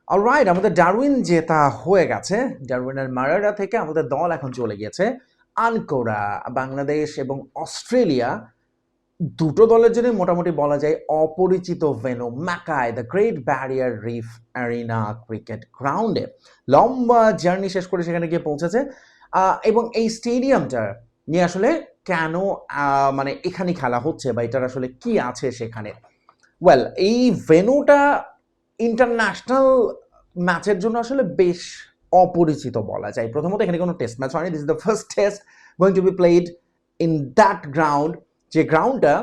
Alright, আমাদের Darwin জেতা হয়ে গেছে। ডারউইনের মারাড়া থেকে আমাদের দল এখন চলে গিয়েছে আনকোরা। বাংলাদেশ এবং অস্ট্রেলিয়া দুটো দলের জন্য মোটামুটি বলা যায় অপরিচিত venue Mackay the great barrier reef arena cricket গ্রাউন্ডে লম্বা জার্নি শেষ করে সেখানে গিয়ে পৌঁছেছে। এবং এই স্টেডিয়ামটা নিয়ে আসলে কেন মানে এখানে খেলা হচ্ছে বা এটার আসলে কি আছে সেখানে। ওয়েল, এই ভেন্যুটা ইন্টারন্যাশনাল ম্যাচের জন্য আসলে বেশ অপরিচিত বলা যায়। প্রথমত এখানে কোনো টেস্ট ম্যাচ হয়নি। This is the first test going to be played in that ground, যে গ্রাউন্ডটা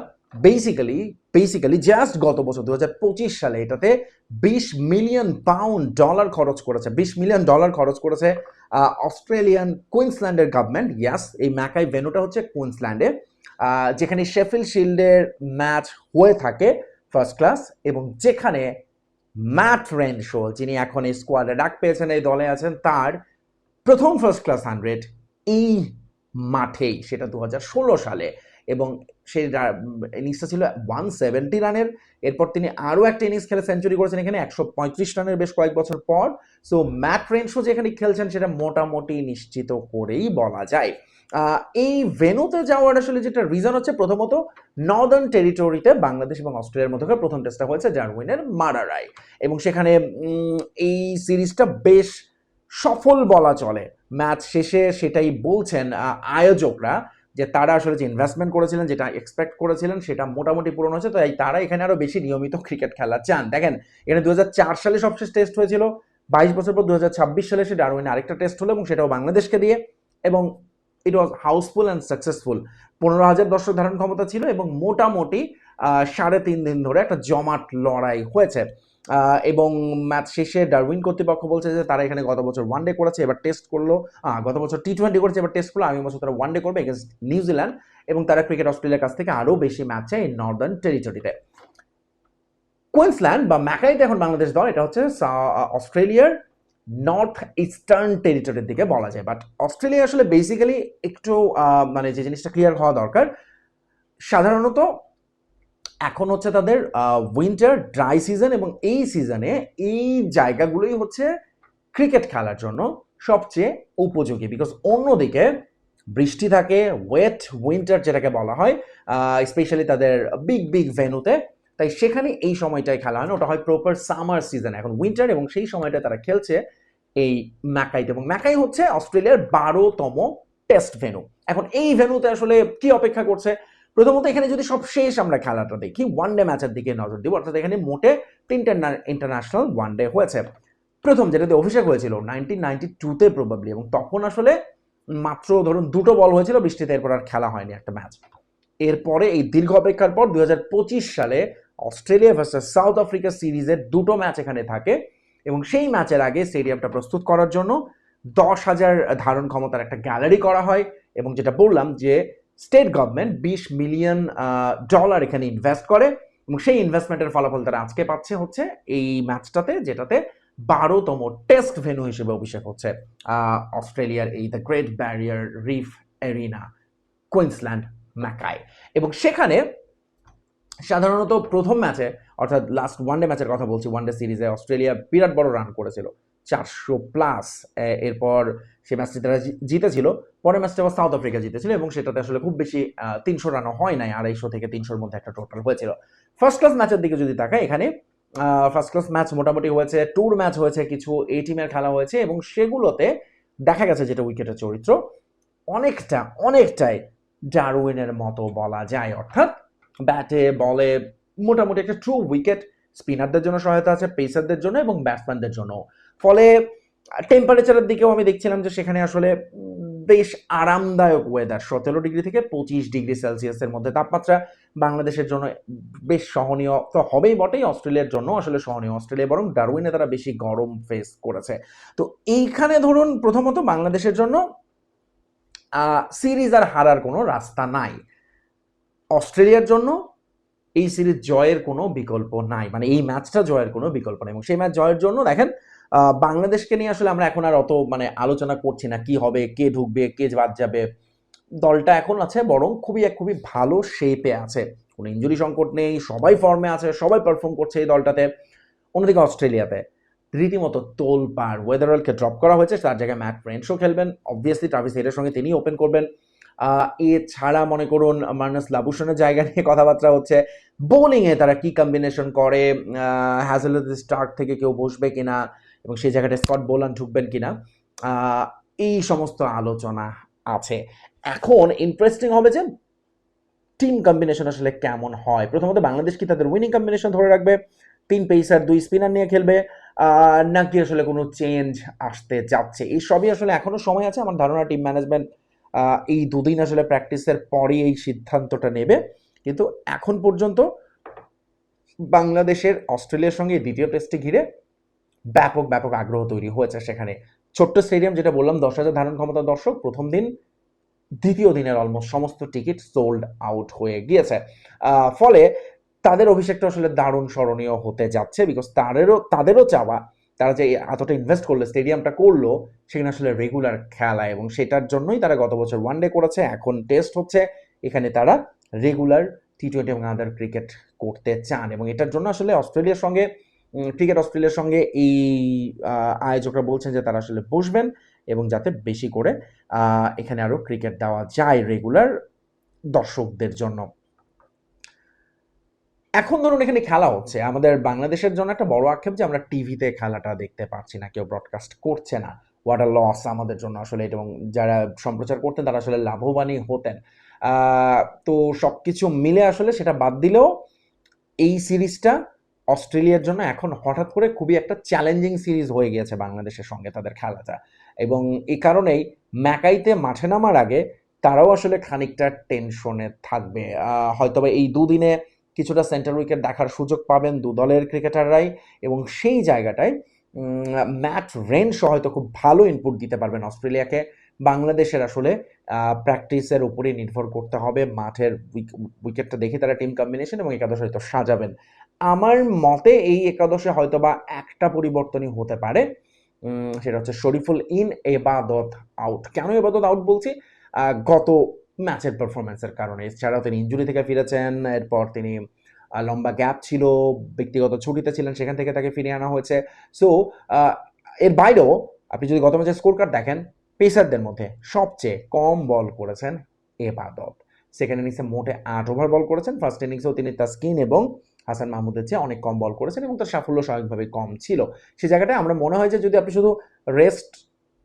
বেসিক্যালি জাস্ট গত বছর 2025 সালে এটাতে $20 মিলিয়ন খরচ করেছে। $20 মিলিয়ন খরচ করেছে অস্ট্রেলিয়ান কুইন্সল্যান্ডের গভর্নমেন্ট। ইয়াস, এই ম্যাকাই ভেন্যুটা হচ্ছে কুইন্সল্যান্ডে, যেখানে শেফিল্ড শিল্ডের ম্যাচ হয়ে থাকে ফার্স্ট ক্লাস, এবং যেখানে ম্যাট রেনশো, যিনি এখন এই স্কোয়াডে ডাক পেয়েছেন, এই দলে আছেন, তার প্রথম ফার্স্ট ক্লাস 100 এই মাঠেই, সেটা 2016 সালে। এবং সেই ইনিংসটা ছিল 170 রানের। এরপর তিনি আরও একটা ইনিংস খেলে সেঞ্চুরি করেছেন এখানে 135 রানের বেশ কয়েক বছর পর। সো ম্যাট রেনশো যেখানে খেলছেন সেটা মোটামুটি নিশ্চিত করেই বলা যায়। এই ভেন্যুতে যাওয়ার আসলে যেটা রিজন হচ্ছে, প্রথমত নর্দার্ন টেরিটরিতে বাংলাদেশ এবং অস্ট্রেলিয়ার মধ্যে প্রথম টেস্টটা হয়েছে ডারউইনের মারাড়ায়, এবং সেখানে এই সিরিজটা বেশ সফল বলা চলে। ম্যাচ শেষে সেটাই বলছেন আয়োজকরা, যে তারা আসলে যে ইনভেস্টমেন্ট করেছিলেন, যেটা এক্সপেক্ট করেছিলেন, সেটা মোটামুটি পূরণ হয়েছে। তাই তারা এখানে আরো বেশি নিয়মিত ক্রিকেট খেলা চান। দেখেন, এখানে 2004 সালে সবশেষ টেস্ট হয়েছিল, 22 বছর পর 2026 সালে সে ডারউইনে আরেকটা টেস্ট হলো, এবং সেটাও বাংলাদেশকে দিয়ে, এবং ইট ওয়াজ হাউসফুল অ্যান্ড সাকসেসফুল। 15,000 দর্শক ধারণ ক্ষমতা ছিল, এবং মোটামুটি 3.5 দিন ধরে একটা জমাট লড়াই হয়েছে। এবং ম্যাচ শেষে ডারউইন কর্তৃপক্ষ বলছে যে তারা এখানে গত বছর ওয়ানডে করেছে, এবার টেস্ট করলো, গত বছর টি20 করেছে, এবার টেস্ট করলো, আগামী বছর তারা ওয়ানডে করবে এগেন্স্ট নিউজিল্যান্ড, এবং তারা ক্রিকেট অস্ট্রেলিয়ার কাছ থেকে আরও বেশি ম্যাচ চায় এই নর্দার্ন টেরিটরিতে। কুইন্সল্যান্ড বা ম্যাকাইতে এখন বাংলাদেশ দল, এটা হচ্ছে অস্ট্রেলিয়ার নর্থ ইস্টার্ন টেরিটরির দিকে বলা যায়। বাট অস্ট্রেলিয়া আসলে বেসিক্যালি একটু মানে যে জিনিসটা ক্লিয়ার হওয়া দরকার, সাধারণত এখন হচ্ছে তাদের উইন্টার ড্রাই সিজন, এবং এই সিজনে এই জায়গাগুলোই হচ্ছে ক্রিকেট খেলার জন্য সবচেয়ে উপযোগী, বিকজ অন্যদিকে বৃষ্টি থাকে, ওয়েট উইন্টার যেটাকে বলা হয়, স্পেশালি তাদের বিগ ভেন্যুতে। তাই সেখানে এই সময়টায় খেলা হয় না, ওটা হয় প্রপার সামার সিজন, এখন উইন্টার, এবং সেই সময়টা তারা খেলছে এই ম্যাকাইতে। এবং ম্যাকাই হচ্ছে অস্ট্রেলিয়ার 12তম টেস্ট ভেন্যু। এখন এই ভেন্যুতে আসলে কি অপেক্ষা করছে? প্রথমত এখানে যদি সব শেষ আমরা খেলাটা দেখি, ওয়ানডে ম্যাচের দিকে নজর দিব, অর্থাৎ এখানে মোটে 3টে ইন্টারন্যাশনাল ওয়ানডে হয়েছে। প্রথম যেটাতে অভিষেক হয়েছিল 1992-তে প্রবাবলি, এবং তখন আসলে মাত্র ধরুন 2টো বল হয়েছিল বৃষ্টিতে, এরপর আর খেলা হয়নি একটা ম্যাচ। এরপরে এই দীর্ঘ অপেক্ষার পর 2025 সালে অস্ট্রেলিয়া ভার্সেস সাউথ আফ্রিকা সিরিজের 2টো ম্যাচ এখানে থাকে, এবং সেই ম্যাচের আগে স্টেডিয়ামটা প্রস্তুত করার জন্য 10,000 ধারণ ক্ষমতার একটা গ্যালারি করা হয়, এবং যেটা বললাম যে স্টেট গভর্নমেন্ট $20 মিলিয়ন এখানে ইনভেস্ট করে, এবং সেই ইনভেস্টমেন্টের ফলাফল তারা আজকে পাচ্ছে হচ্ছে এই ম্যাচটাতে, যেটাতে 12তম টেস্ট ভেন্যু হিসেবে অভিষেক হচ্ছে অস্ট্রেলিয়ার এই the great barrier reef arena Queensland Mackay. এবং সেখানে সাধারণত প্রথম ম্যাচে, অর্থাৎ লাস্ট ওয়ানডে ম্যাচের কথা বলছি, ওয়ানডে সিরিজে অস্ট্রেলিয়া বিরাট বড় রান করেছিল, 400+। এরপর সে ম্যাচটি তারা জিতেছিল। পরের ম্যাচটা আবার সাউথ আফ্রিকা জিতেছিল, এবং সেটাতে আসলে খুব বেশি 300 রানও হয় নাই, 250 থেকে 300-র মধ্যে একটা টোটাল হয়েছিল। ফার্স্ট ক্লাস ম্যাচের দিকে যদি তাকায়, এখানে ফার্স্ট ক্লাস ম্যাচ মোটামুটি হয়েছে, ট্যুর ম্যাচ হয়েছে, কিছু এ টিমের খেলা হয়েছে, এবং সেগুলোতে দেখা গেছে যেটা উইকেটের চরিত্র অনেকটাই ডারউইনের মতো বলা যায়, অর্থাৎ ব্যাটে বলে মোটামুটি একটা ট্রু উইকেট। স্পিনারদের জন্য সহায়তা আছে, পেসারদের জন্য এবং ব্যাটসম্যানদের জন্য। ফলে টেম্পারেচারের দিকেও আমি দেখছিলাম যে সেখানে আসলে বেশ আরামদায়ক ওয়েদার, 17 ডিগ্রি থেকে 25 ডিগ্রি সেলসিয়াসের মধ্যে তাপমাত্রা বাংলাদেশের জন্য বেশ সহনীয় তো হবেই বটেই, অস্ট্রেলিয়ার জন্য আসলে সহনীয়। অস্ট্রেলিয়া বরং ডারউইনে তারা বেশি গরম ফেস করেছে। তো এইখানে ধরুন প্রথমত বাংলাদেশের জন্য সিরিজ আর হারার কোনো রাস্তা নাই। অস্ট্রেলিয়ার জন্য এই সিরিজ জয়ের কোনো বিকল্প নাই, মানে এই ম্যাচটা জয়ের কোনো বিকল্প নাই। এবং সেই ম্যাচ জয়ের জন্য দেখেন, বাংলাদেশকে নিয়ে আসলে আমরা এখন আর অত মানে আলোচনা করছি না কি হবে, কে ঢুকবে, কে বাদ যাবে। দলটা এখন আছে বরং খুবই ভালো শেপে আছে, কোনো ইনজুরি সংকট নেই, সবাই ফর্মে আছে, সবাই পারফর্ম করছে এই দলটাতে। অন্যদিকে অস্ট্রেলিয়াতে রীতিমতো তোলপাড়। ওয়েদারওয়ালকে ড্রপ করা হয়েছে, তার জায়গায় ম্যাট প্রেন্সও খেলবেন, অবভিয়াসলি ট্রাভিস হেডের সঙ্গে তিনি ওপেন করবেন। এছাড়া মনে করুন মার্নাস লাবুশনের জায়গা নিয়ে কথাবার্তা হচ্ছে, বোলিংয়ে তারা কি কম্বিনেশন করে, হ্যাজেলউড স্টার্ক থেকে কেউ বসবে কিনা এবং সেই জায়গাটা স্কট বোলান ঢুকবেন কিনা, এই সমস্ত আলোচনা আছে। এখন ইন্টারেস্টিং হবে যে টিম কম্বিনেশন আসলে কেমন হয়। প্রথমত বাংলাদেশ কি তাদের উইনিং কম্বিনেশন ধরে রাখবে, 3 পেসার 2 স্পিনার নিয়ে খেলবে, নাকি আসলে কোনো চেঞ্জ আসতে যাচ্ছে, এই সবই আসলে এখনো সময় আছে। আমার ধারণা টিম ম্যানেজমেন্ট এই দুদিন আসলে প্র্যাকটিসের পরই এই সিদ্ধান্তটা নেবে। কিন্তু এখন পর্যন্ত বাংলাদেশের অস্ট্রেলিয়ার সঙ্গে দ্বিতীয় টেস্টে ঘিরে ব্যাপক ব্যাপক আগ্রহ তৈরি হয়েছে। সেখানে ছোট্ট স্টেডিয়াম, যেটা বললাম 10,000 ধারণ ক্ষমতা দর্শক, প্রথম দিন দ্বিতীয় দিনের অলমোস্ট সমস্ত টিকিট সোল্ড আউট হয়ে গিয়েছে। ফলে তাদের অভিষেকটা আসলে দারুণ স্মরণীয় হতে যাচ্ছে, বিকজ তাদেরও চাওয়া, তারা যে এতটা ইনভেস্ট করলো, স্টেডিয়ামটা করলো, সেখানে আসলে রেগুলার খেলা, এবং সেটার জন্যই তারা গত বছর ওয়ানডে করেছে, এখন টেস্ট হচ্ছে, এখানে তারা রেগুলার টি-20 এবং আদার ক্রিকেট করতে চান। এবং এটার জন্য আসলে অস্ট্রেলিয়ার সঙ্গে অস্ট্রেলিয়ার সঙ্গে এই আয়োজকরা বলছেন যে তারা আসলে বসবেন এবং যাতে বেশি করে এখানে আরও ক্রিকেট দেওয়া যায় রেগুলার দর্শকদের জন্য। এখন ধরুন এখানে খেলা হচ্ছে, আমাদের বাংলাদেশের জন্য একটা বড় আক্ষেপ যে আমরা টিভিতে খেলাটা দেখতে পাচ্ছি না, কেউ ব্রডকাস্ট করছে না। হোয়াট আ লস আমাদের জন্য আসলে, এবং যারা সম্প্রচার করতেন তারা আসলে লাভবানই হতেন। তো সব কিছু মিলে আসলে সেটা বাদ দিলেও এই সিরিজটা অস্ট্রেলিয়ার জন্য এখন হঠাৎ করে খুবই একটা চ্যালেঞ্জিং সিরিজ হয়ে গিয়েছে বাংলাদেশের সঙ্গে তাদের খেলাটা, এবং এই কারণেই ম্যাকাইতে মাঠে নামার আগে তারাও আসলে খানিকটা টেনশনে থাকবে। হয়তোবা এই দুদিনে কিছুটা সেন্টার উইকেট দেখার সুযোগ পাবেন দু দলের ক্রিকেটাররাই, এবং সেই জায়গাটায় ম্যাট রেনশো হয়তো খুব ভালো ইনপুট দিতে পারবেন অস্ট্রেলিয়াকে। বাংলাদেশের আসলে প্র্যাকটিসের উপরেই নির্ভর করতে হবে, মাঠের উইকেটটা দেখে তারা টিম কম্বিনেশন এবং একাদশ হয়তো সাজাবেন। আমার মতে এই একাদশে হয়তোবা একটা পরিবর্তনই হতে পারে, সেটা হচ্ছে শরীফুল ইন, এবাদত আউট। কেন এবাদত আউট বলছি? গত ম্যাচের পারফরমেন্সের কারণে। এছাড়াও তিনি ইনজুরি থেকে ফিরেছেন, এরপর তিনি লম্বা গ্যাপ ছিল, ব্যক্তিগত ছুটিতে ছিলেন, সেখান থেকে তাকে ফিরিয়ে আনা হয়েছে। সো এর বাইরেও আপনি যদি গত ম্যাচের স্কোর কার্ড দেখেন, পেসারদের মধ্যে সবচেয়ে কম বল করেছেন এবাদত। সেকেন্ড ইনিংসে মোটে 8 ওভার বল করেছেন, ফার্স্ট ইনিংসেও তিনি তাসকিন এবং হাসান মাহমুদের চেয়ে অনেক কম বল করেছেন এবং তার সাফল্য স্বাভাবিকভাবেই কম ছিল। সে জায়গাটায় আমরা মনে হয় যে যদি আপনি শুধু রেস্ট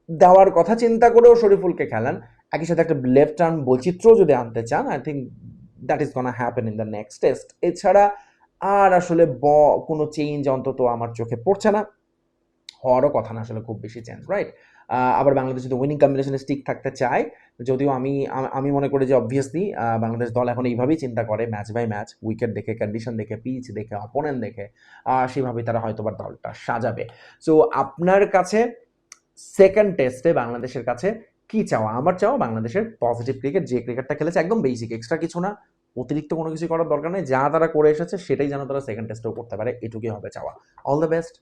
দেওয়ার কথা চিন্তা করেও শরীফুলকে খেলান, একই সাথে একটা লেফট আর্ম বৈচিত্র্য যদি আনতে চান, I think that is gonna happen in the next test. এছাড়া আর আসলে কোনো চেঞ্জ অন্তত আমার চোখে পড়ছে না, হওয়ারও কথা না আসলে খুব বেশি চেঞ্জ, রাইট? আবার বাংলাদেশ যদি উইনিং কম্বিনেশনে স্টিক থাকতে চায়, যদিও আমি মনে করি যে অবভিয়াসলি বাংলাদেশ দল এখন এইভাবেই চিন্তা করে, ম্যাচ বাই ম্যাচ, উইকেট দেখে, কন্ডিশন দেখে, পিচ দেখে, অপোনেন্ট দেখে, সেভাবেই তারা হয়তো বা দলটা সাজাবে। সো আপনার কাছে সেকেন্ড টেস্টে বাংলাদেশের কাছে কি চাওয়া? আমার চাওয়া বাংলাদেশের পজিটিভ ক্রিকেট, যে ক্রিকেটটা খেলেছে একদম বেসিক, এক্সট্রা কিছু না, অতিরিক্ত কোনো কিছু করার দরকার নেই, যা তারা করে এসেছে সেটাই যেন তারা সেকেন্ড টেস্টেও করতে পারে, এটুকুই হবে চাওয়া। All the best.